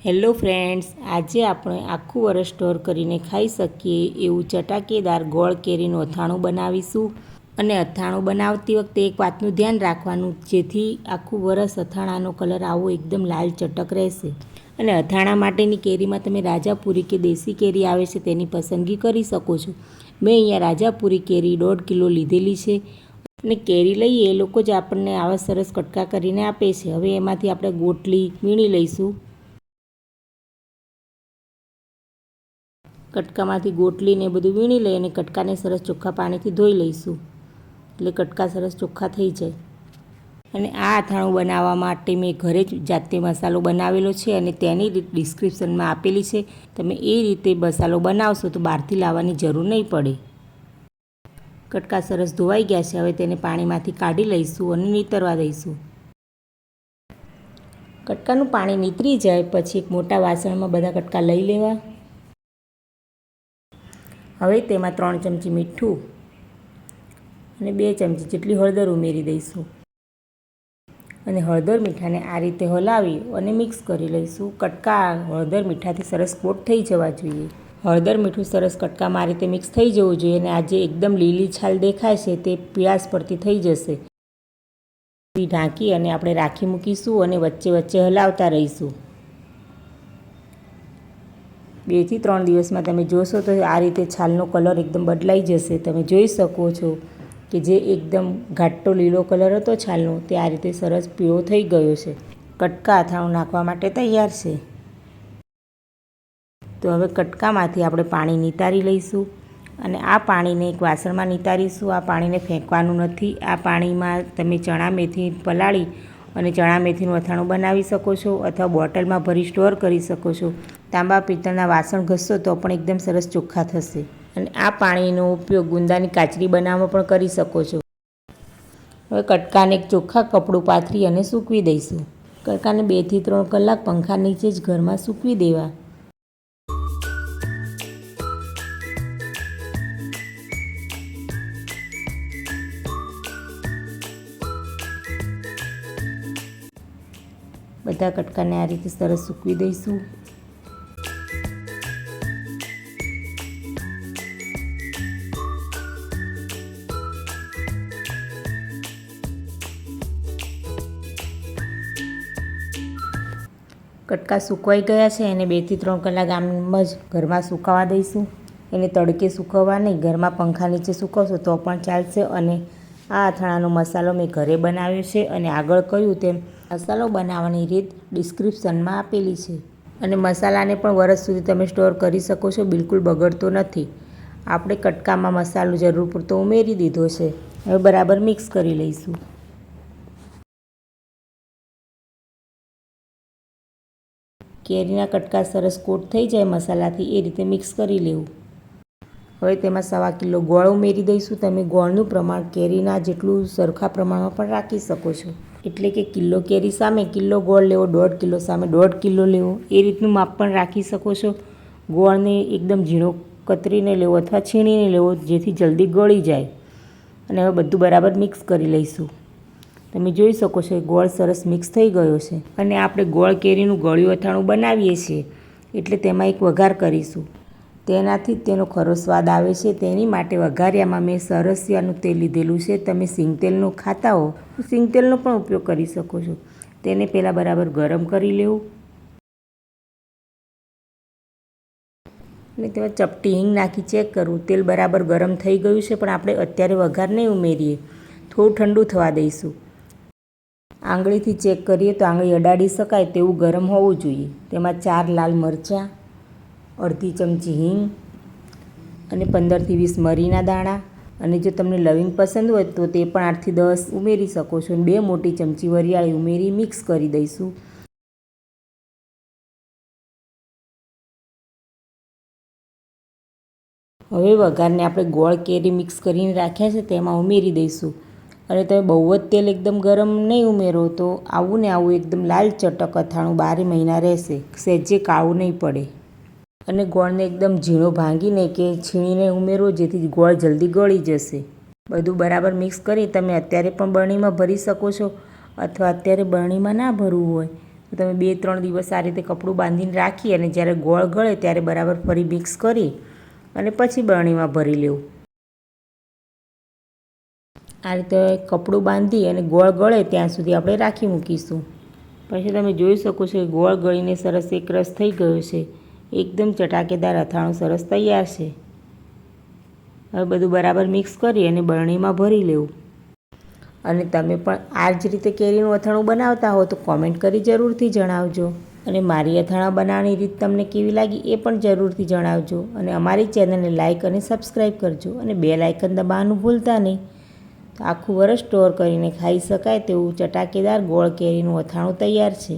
Hello friends, આજે આપણે આખું વરસ સ્ટોર કરીને ખાઈ શકીએ એવું ચટાકેદાર ગોળ કેરીનું અથાણું બનાવીશું. અને અથાણું બનાવતી વખતે એક વાતનું ધ્યાન રાખવાનું, જેથી આખું વરસ અથાણાનો કલર આવો એકદમ લાલ ચટક રહેશે. અને અથાણા માટેની કેરીમાં તમે રાજાપુરી કે દેશી કેરી આવે છે તેની પસંદગી કરી શકો છો. મેં અહીંયા રાજાપુરી કેરી 1.5 કિલો લીધેલી છે. અને કેરી લઈએ એ લોકો જ આપણને આવા સરસ કટકા કરીને આપે છે. હવે એમાંથી આપણે ગોટલી વીણી લઈશું. કટકામાંથી ગોટલીને બધું વીણી લઈ અને કટકાને સરસ ચોખ્ખા પાણીથી ધોઈ લઈશું, એટલે કટકા સરસ ચોખ્ખા થઈ જાય. અને આ અથાણું બનાવવા માટે મેં ઘરે જ જાતે મસાલો બનાવેલો છે અને તેની ડિસ્ક્રિપ્શનમાં આપેલી છે. તમે એ રીતે મસાલો બનાવશો તો બહારથી લાવવાની જરૂર નહીં પડે. કટકા સરસ ધોવાઈ ગયા છે. હવે તેને પાણીમાંથી કાઢી લઈશું અને નીતરવા દઈશું. કટકાનું પાણી નીતરી જાય પછી એક મોટા વાસણમાં બધા કટકા લઈ લેવા. હવે તેમાં 3 ચમચી મીઠું અને 2 ચમચી જેટલી હળદર ઉમેરી દઈશું. અને હળદર મીઠાને આ રીતે હલાવી અને મિક્સ કરી લઈશું. કટકા હળદર મીઠાથી સરસ કોટ થઈ જવા જોઈએ. હળદર મીઠું સરસ કટકામાં આ રીતે મિક્સ થઈ જવું જોઈએ. અને આ જે એકદમ લીલી છાલ દેખાય છે તે પીળાશ પડતી થઈ જશે. ઢાંકી અને આપણે રાખી મૂકીશું અને વચ્ચે વચ્ચે હલાવતા રહીશું. 2 થી 3 દિવસમાં તમે જોશો તો આ રીતે છાલનો કલર એકદમ બદલાઈ જશે. તમે જોઈ શકો છો કે જે એકદમ ઘાટો લીલો કલર હતો છાલનો તે આ રીતે સરસ પીળો થઈ ગયો છે. કટકા અથાણું નાખવા માટે તૈયાર છે. તો હવે કટકામાંથી આપણે પાણી નિતારી લઈશું અને આ પાણીને એક વાસણમાં નિતારીશું. આ પાણીને ફેંકવાનું નથી. આ પાણીમાં તમે ચણા મેથી પલાળી અને ચણા મેથીનું અથાણું બનાવી શકો છો અથવા બોટલમાં ભરી સ્ટોર કરી શકો છો. તાંબા પિત્તળના વાસણ ઘસશો તો પણ એકદમ સરસ ચોખ્ખા થશે. અને આ પાણીનો ઉપયોગ ગુંદાની કાચરી બનાવવામાં પણ કરી શકો છો. હવે કટકાને એક ચોખ્ખા કપડું પાથરી અને સૂકવી દઈશું. કટકાને 2 થી 3 કલાક પંખા નીચે જ ઘરમાં સૂકવી દેવા. બધા કટકાને આ રીતે સરસ સૂકવી દઈશું. કટકા સૂકવાઈ ગયા છે. એને 2 થી 3 કલાક આમ જ ઘરમાં સુકાવા દઈશું. એને તડકે સૂકવવા નહીં, ઘરમાં પંખા નીચે સૂકવશો તો પણ ચાલશે. અને આ અથાણાનો મસાલો મેં ઘરે બનાવ્યો છે અને આગળ કહ્યું તેમ મસાલો બનાવવાની રીત ડિસ્ક્રિપ્શનમાં આપેલી છે. અને મસાલાને પણ વરસ સુધી તમે સ્ટોર કરી શકો છો, બિલકુલ બગડતો નથી. આપણે કટકામાં મસાલો જરૂર પૂરતો ઉમેરી દીધો છે. હવે બરાબર મિક્સ કરી લઈશું. કેરીના કટકા સરસ કોટ થઈ જાય મસાલાથી એ રીતે મિક્સ કરી લેવું. હવે તેમાં 1.25 કિલો ગોળ ઉમેરી દઈશું. તમે ગોળનું પ્રમાણ કેરીના જેટલું સરખા પ્રમાણમાં પણ રાખી શકો છો. એટલે કે કિલો કેરી સામે કિલો ગોળ લેવો, 1.5 કિલો સામે 1.5 કિલો લેવો, એ રીતનું માપ પણ રાખી શકો છો. ગોળને એકદમ ઝીણો કતરીને લેવો અથવા છીણીને લેવો, જેથી જલ્દી ગળી જાય. અને હવે બધું બરાબર મિક્સ કરી લઈશું. તમે જોઈ શકો છો ગોળ સરસ મિક્સ થઈ ગયો છે. અને આપણે ગોળ કેરીનું ગળ્યું અથાણું બનાવીએ છીએ એટલે તેમાં એક વઘાર કરીશું. તેનાથી જ તેનો ખરો સ્વાદ આવે છે. તેની માટે વઘારિયામાં મેં સરસિયાનું તેલ લીધેલું છે. તમે સિંગતેલનું ખાતા હો તો સિંગતેલનો પણ ઉપયોગ કરી શકો છો. તેને પહેલાં બરાબર ગરમ કરી લેવું. અને તેમાં ચપટી હિંગ નાખી ચેક કરવું. તેલ બરાબર ગરમ થઈ ગયું છે, પણ આપણે અત્યારે વઘાર નહીં ઉમેરીએ, થોડું ઠંડુ થવા દઈશું. આંગળીથી ચેક કરીએ તો આંગળી અડાડી શકાય તેવું ગરમ હોવું જોઈએ. તેમાં 4 લાલ મરચાં, અડધી ચમચી હિંગ અને 15 થી 20 મરીના દાણા. અને જો તમને લવિંગ પસંદ હોય તો તે પણ 8 થી 10 ઉમેરી શકો છો. 2 મોટી ચમચી વરિયાળી ઉમેરી મિક્સ કરી દઈશું. હવે વઘારને આપણે ગોળ કેરી મિક્સ કરીને રાખ્યા છે તેમાં ઉમેરી દઈશું. અને તમે બહુ જ તેલ એકદમ ગરમ નહીં ઉમેરો તો આવું ને આવું એકદમ લાલ ચટક અથાણું 12 મહિના રહેશે. સહેજે કાળું નહીં પડે. અને ગોળને એકદમ ઝીણો ભાંગીને કે છીણીને ઉમેરવો, જેથી ગોળ જલ્દી ગળી જશે. બધું બરાબર મિક્સ કરી તમે અત્યારે પણ બરણીમાં ભરી શકો છો અથવા અત્યારે બરણીમાં ના ભરવું હોય તમે 2-3 દિવસ આ રીતે કપડું બાંધીને રાખી અને જ્યારે ગોળ ગળે ત્યારે બરાબર ફરી મિક્સ કરી અને પછી બરણીમાં ભરી લેવું. આ રીતે કપડું બાંધી અને ગોળ ગળે ત્યાં સુધી આપણે રાખી મૂકીશું. પછી તમે જોઈ શકો છો કે ગોળ ગળીને સરસ એક રસ થઈ ગયો છે. એકદમ ચટાકેદાર અથાણું સરસ તૈયાર છે. હવે બધું બરાબર મિક્સ કરી અને બરણીમાં ભરી લેવું. અને તમે પણ આ જ રીતે કેરીનું અથાણું બનાવતા હો તો કોમેન્ટ કરી જરૂરથી જણાવજો. અને મારી અથાણા બનાવવાની રીત તમને કેવી લાગી એ પણ જરૂરથી જણાવજો. અને અમારી ચેનલને લાઇક અને સબસ્ક્રાઈબ કરજો અને બેલ આઇકન દબાવવાનું ભૂલતા નહીં. તો આખું વરસ સ્ટોર કરીને ખાઈ શકાય તેવું ચટાકેદાર ગોળ કેરીનું અથાણું તૈયાર છે.